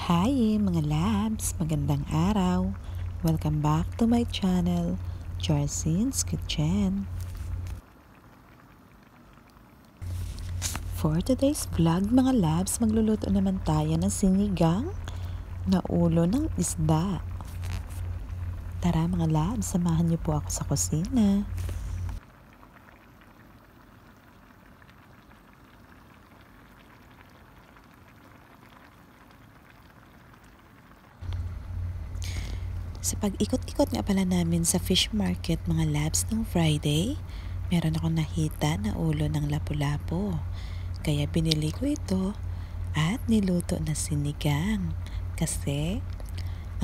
Hi mga labs! Magandang araw! Welcome back to my channel, Jarcin's Kitchen. For today's vlog mga labs, magluluto naman tayo ng sinigang na ulo ng isda. Tara mga labs, samahan niyo po ako sa kusina. Sa pag-ikot-ikot nga pala namin sa fish market mga labs ng Friday, meron akong nakita na ulo ng lapu-lapu. Kaya binili ko ito at niluto na sinigang. Kasi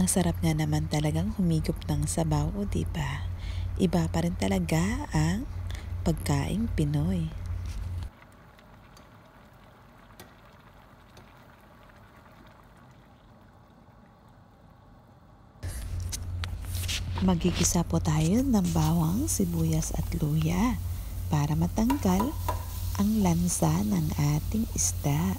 ang sarap nga naman talagang humigop ng sabaw, o diba? Iba pa rin talaga ang pagkaing Pinoy. Magigisa po tayo ng bawang, sibuyas at luya para matanggal ang lansa ng ating isda.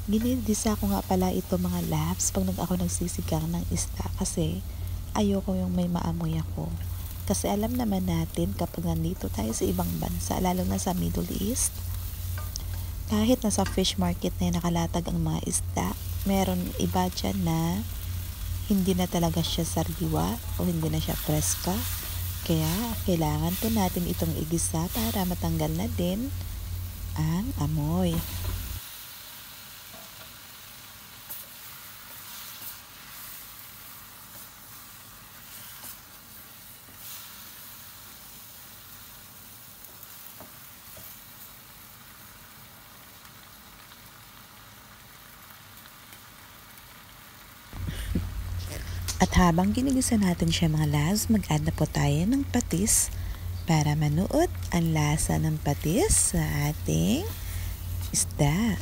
Ginigisa ko nga pala ito mga labs pag ako nagsisigang ng isda kasi ayoko yung may maamoy ako. Kasi alam naman natin kapag nandito tayo sa ibang bansa, lalo na sa Middle East, kahit nasa fish market na nakalatag ang mga isda, meron iba dyan na hindi na talaga siya sariwa o hindi na siya preska. Kaya kailangan po natin itong igisa para matanggal na din ang amoy. At habang ginigisa natin siya mga labs, mag-add na po tayo ng patis para manuot ang lasa ng patis sa ating isda.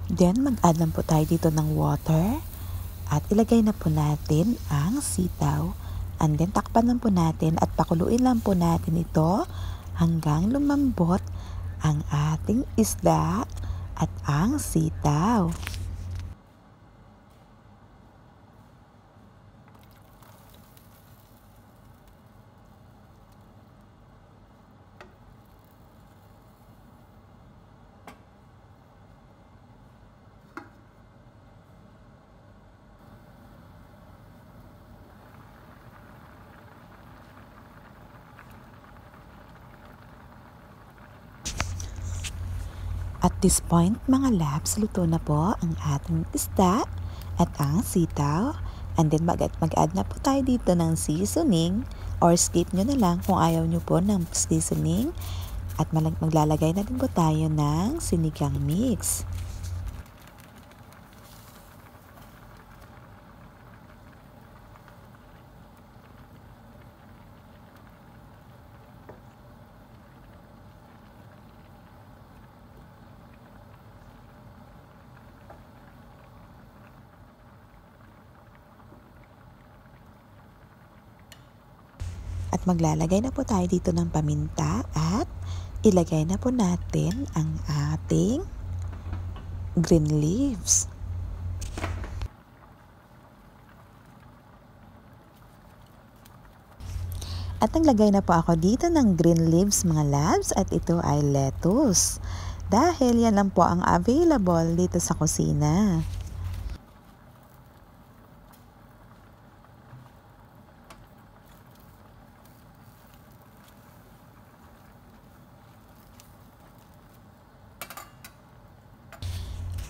Then mag-add lang po tayo dito ng water at ilagay na po natin ang sitaw. And then takpan lang po natin at pakuluin lang po natin ito hanggang lumambot ang ating isda at ang sitaw. At this point mga labs, luto na po ang ating isda at ang sitaw. And then mag-add na po tayo dito ng seasoning or skip nyo na lang kung ayaw nyo po ng seasoning. At maglalagay na din po tayo ng sinigang mix. At maglalagay na po tayo dito ng paminta at ilagay na po natin ang ating green leaves. At naglagay na po ako dito ng green leaves mga labs at ito ay lettuce. Dahil yan lang po ang available dito sa kusina.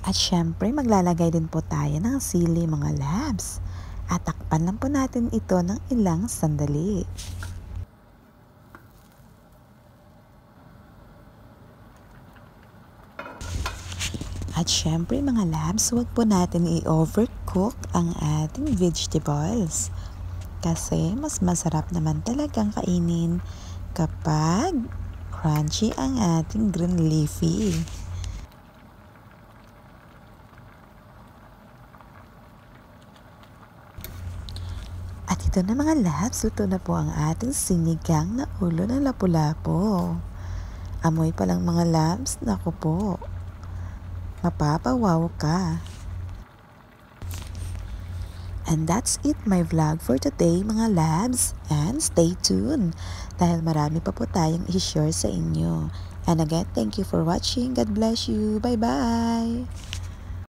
At syempre maglalagay din po tayo ng sili mga labs. At takpan lang po natin ito ng ilang sandali. At syempre mga labs, huwag po natin i-overcook ang ating vegetables. Kasi mas masarap naman talagang kainin kapag crunchy ang ating green leafy. Ito na mga labs, luto na po ang ating sinigang na ulo ng lapu-lapu. Amoy pa lang mga labs, naku po, mapapawaw ka. And that's it my vlog for today mga labs. And stay tuned dahil marami pa po tayong i-share sa inyo. And again, thank you for watching. God bless you. Bye-bye!